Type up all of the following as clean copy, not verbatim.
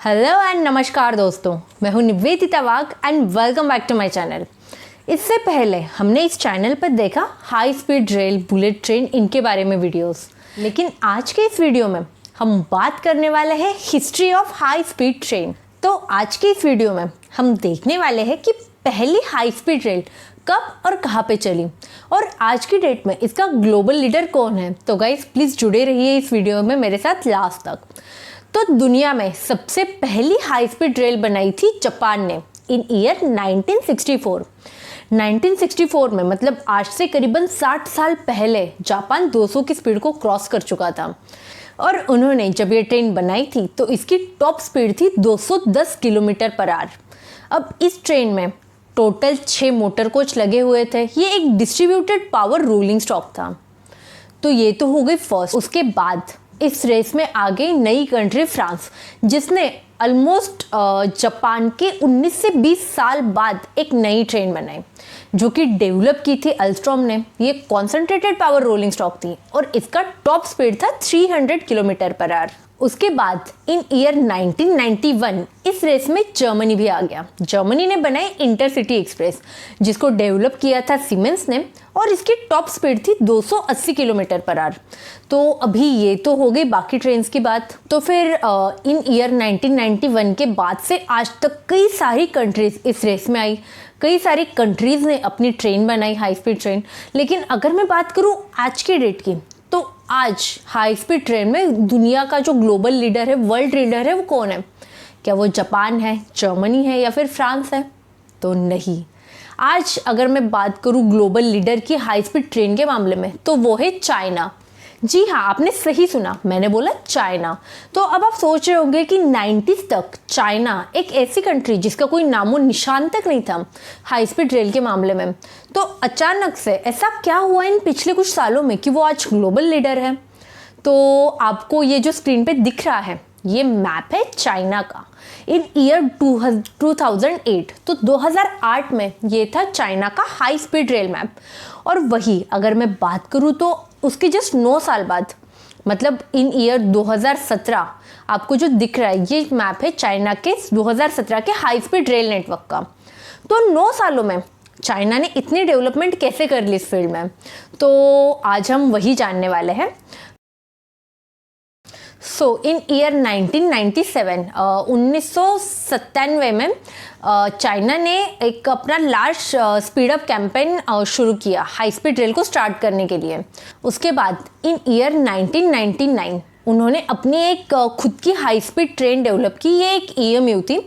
Hello and नमस्कार दोस्तों, मैं हूं Nivedita Wagh and welcome back to my channel. इससे पहले हमने इस चैनल पर देखा high speed rail, bullet train, इनके बारे में वीडियोस। लेकिन आज के इस वीडियो में हम बात करने वाले हैं history of high speed train. तो आज के इस वीडियो में हम देखने वाले हैं कि पहली हाई स्पीड रेल कब और कहाँ पे चली और आज की डेट में इसका ग्लोबल लीडर कौन है। तो गाइस प्लीज़ जुड़े रहिए इस वीडियो में मेरे साथ लास्ट तक। तो दुनिया में सबसे पहली हाई स्पीड रेल बनाई थी जापान ने इन ईयर 1964। 1964 में मतलब आज से करीबन 60 साल पहले जापान 200 की स्पीड को क्रॉस कर चुका था और उन्होंने जब ये ट्रेन बनाई थी तो इसकी टॉप स्पीड थी 210 किलोमीटर पर आवर। अब इस ट्रेन में टोटल 6 मोटर कोच लगे हुए थे। ये एक डिस्ट्रीब्यूटेड पावर रोलिंग स्टॉक था। तो ये तो हो गई फर्स्ट। उसके बाद इस रेस में आ गई नई कंट्री फ्रांस, जिसने ऑलमोस्ट जापान के 19 से 20 साल बाद एक नई ट्रेन बनाई जो कि डेवलप की थी अल्स्टॉम ने। ये कॉन्सेंट्रेटेड पावर रोलिंग स्टॉक थी और इसका टॉप स्पीड था 300 किलोमीटर पर आवर। उसके बाद इन ईयर 1991 इस रेस में जर्मनी भी आ गया। जर्मनी ने बनाई इंटरसिटी एक्सप्रेस जिसको डेवलप किया था सीमेंस ने और इसकी टॉप स्पीड थी 280 किलोमीटर पर आवर। तो अभी ये तो हो गई बाकी ट्रेन्स की बात। तो फिर इन ईयर 1991 के बाद से आज तक कई सारी कंट्रीज इस रेस में आई। कई सारी कंट्रीज ने अपनी ट्रेन बनाई, हाई स्पीड ट्रेन। लेकिन अगर मैं बात करूँ आज की डेट की, तो आज हाई स्पीड ट्रेन में दुनिया का जो ग्लोबल लीडर है, वर्ल्ड लीडर है, वो कौन है? क्या वो जापान है, जर्मनी है या फिर फ्रांस है? तो नहीं। आज अगर मैं बात करूं ग्लोबल लीडर की हाई स्पीड ट्रेन के मामले में तो वो है चाइना। जी हाँ, आपने सही सुना, मैंने बोला चाइना। तो अब आप सोच रहे होंगे कि 90s तक चाइना एक ऐसी कंट्री जिसका कोई नामो निशान तक नहीं था हाई स्पीड रेल के मामले में। तो अचानक से ऐसा क्या हुआ इन पिछले कुछ सालों में कि वो आज ग्लोबल लीडर है? तो आपको ये जो स्क्रीन पे दिख रहा है ये मैप है चाइना का इन ईयर 2008। तो 2008 में ये था चाइना का हाई स्पीड रेल मैप। और वही अगर मैं बात करूँ तो उसके जस्ट 9 साल बाद मतलब इन ईयर 2017 आपको जो दिख रहा है ये मैप है चाइना के 2017 के हाई स्पीड रेल नेटवर्क का। तो 9 सालों में चाइना ने इतनी डेवलपमेंट कैसे कर ली इस फील्ड में, तो आज हम वही जानने वाले हैं। सो इन ईयर 1997 1997 में चाइना ने एक अपना लार्ज स्पीड अप कैंपेन शुरू किया हाई स्पीड रेल को स्टार्ट करने के लिए। उसके बाद इन ईयर 1999 उन्होंने अपनी एक खुद की हाई स्पीड ट्रेन डेवलप की। ये एक EMU थी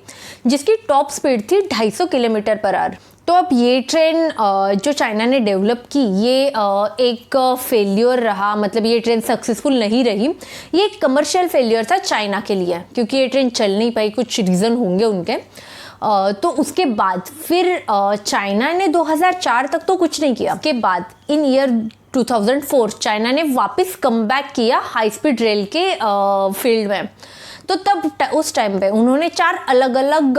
जिसकी टॉप स्पीड थी 250 किलोमीटर पर आवर। तो अब ये ट्रेन जो चाइना ने डेवलप की ये एक फेल्योर रहा, मतलब ये ट्रेन सक्सेसफुल नहीं रही। ये एक कमर्शियल फेल्योर था चाइना के लिए क्योंकि ये ट्रेन चल नहीं पाई, कुछ रीज़न होंगे उनके। तो उसके बाद फिर चाइना ने 2004 तक तो कुछ नहीं किया। उसके बाद इन ईयर 2004 चाइना ने वापस कम बैक किया हाई स्पीड रेल के फील्ड में। तो तब उस टाइम पे उन्होंने 4 अलग अलग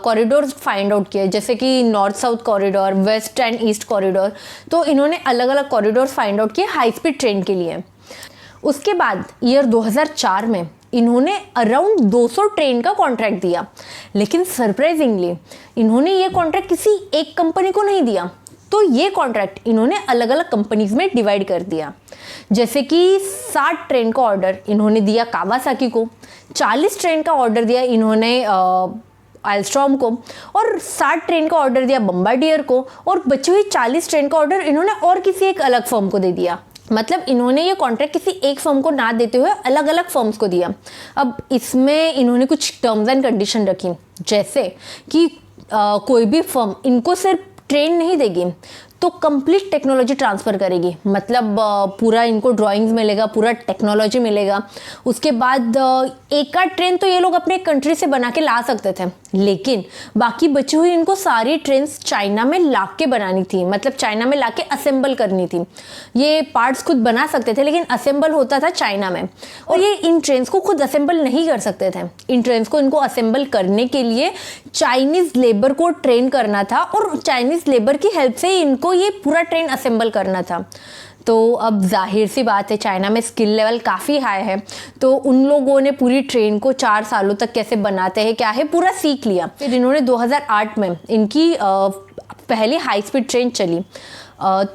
कॉरिडोर फाइंड आउट किए, जैसे कि north south corridor, west and east corridor. तो इन्होंने अलग अलग कॉरिडोर फाइंड आउट किए हाई स्पीड ट्रेन के लिए। उसके बाद ईयर 2004 में इन्होंने अराउंड 200 ट्रेन का कॉन्ट्रैक्ट दिया। लेकिन सरप्राइजिंगली इन्होंने ये कॉन्ट्रैक्ट किसी एक कंपनी को नहीं दिया। तो ये कॉन्ट्रैक्ट इन्होंने अलग अलग कंपनीज में डिवाइड कर दिया। जैसे कि 60 ट्रेन का ऑर्डर इन्होंने दिया कावासाकी को, 40 ट्रेन का ऑर्डर दिया इन्होंने अल्स्टॉम को और 60 ट्रेन का ऑर्डर दिया बम्बार्डियर को और बची हुई 40 ट्रेन का ऑर्डर इन्होंने और किसी एक अलग फर्म को दे दिया। मतलब इन्होंने ये कॉन्ट्रैक्ट किसी एक फर्म को ना देते हुए अलग अलग फर्म्स को दिया। अब इसमें इन्होंने कुछ टर्म्स एंड कंडीशन रखी, जैसे कि कोई भी फर्म इनको सिर्फ ट्रेन नहीं देगी तो कंप्लीट टेक्नोलॉजी ट्रांसफ़र करेगी। मतलब पूरा इनको ड्राइंग्स मिलेगा, पूरा टेक्नोलॉजी मिलेगा। उसके बाद एक आध ट्रेन तो ये लोग अपने कंट्री से बना के ला सकते थे, लेकिन बाकी बची हुई इनको सारी ट्रेन्स चाइना में ला के बनानी थी। मतलब चाइना में ला के असेंबल करनी थी। ये पार्ट्स खुद बना सकते थे लेकिन असेंबल होता था चाइना में। और ये इन ट्रेन्स को खुद असेंबल नहीं कर सकते थे। इन ट्रेन्स को इनको असेंबल करने के लिए चाइनीज़ लेबर को ट्रेन करना था और चाइनीज़ लेबर की हेल्प से इनको ये पूरा ट्रेन असेंबल करना था। तो अब जाहिर सी बात है चाइना में स्किल लेवल काफ़ी हाई है, तो उन लोगों ने पूरी ट्रेन को 4 सालों तक कैसे बनाते हैं क्या है पूरा सीख लिया। फिर इन्होंने 2008 में इनकी पहली हाई स्पीड ट्रेन चली।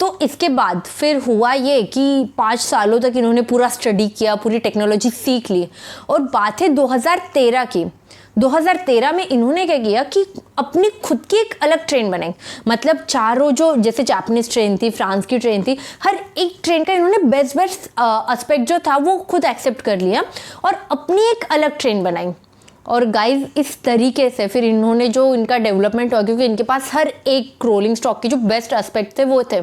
तो इसके बाद फिर हुआ ये कि 5 सालों तक इन्होंने पूरा स्टडी किया, पूरी टेक्नोलॉजी सीख ली। और बात है 2013 की। 2013 में इन्होंने क्या किया कि अपनी खुद की एक अलग ट्रेन बनाई। मतलब चारों जो जैसे जापानीज ट्रेन थी, फ्रांस की ट्रेन थी, हर एक ट्रेन का इन्होंने बेस्ट एस्पेक्ट जो था वो खुद एक्सेप्ट कर लिया और अपनी एक अलग ट्रेन बनाई। और गाइज इस तरीके से फिर इन्होंने जो इनका डेवलपमेंट हुआ, क्योंकि इनके पास हर एक रोलिंग स्टॉक के जो बेस्ट एस्पेक्ट थे वो थे,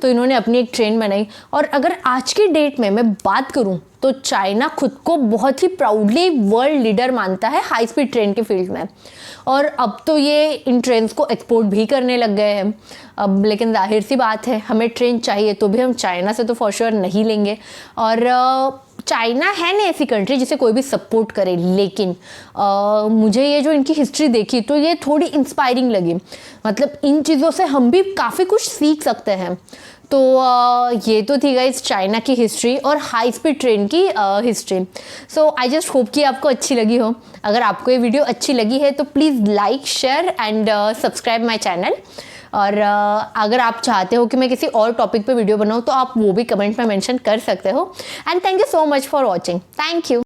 तो इन्होंने अपनी एक ट्रेन बनाई। और अगर आज की डेट में मैं बात करूं तो चाइना खुद को बहुत ही प्राउडली वर्ल्ड लीडर मानता है हाई स्पीड ट्रेन के फील्ड में। और अब तो ये इन ट्रेन्स को एक्सपोर्ट भी करने लग गए हैं अब। लेकिन जाहिर सी बात है हमें ट्रेन चाहिए तो भी हम चाइना से तो फॉर श्योर नहीं लेंगे। और चाइना है ना ऐसी कंट्री जिसे कोई भी सपोर्ट करे, लेकिन मुझे ये जो इनकी हिस्ट्री देखी तो ये थोड़ी इंस्पायरिंग लगी। मतलब इन चीज़ों से हम भी काफ़ी कुछ सीख सकते हैं। तो ये तो थी गाइस चाइना की हिस्ट्री और हाई स्पीड ट्रेन की history. So I just hope कि आपको अच्छी लगी हो। अगर आपको ये वीडियो अच्छी लगी है तो please like, share and subscribe my channel. और अगर आप चाहते हो कि मैं किसी और टॉपिक पे वीडियो बनाऊँ तो आप वो भी कमेंट में मेंशन कर सकते हो। And thank you so much for watching. Thank you.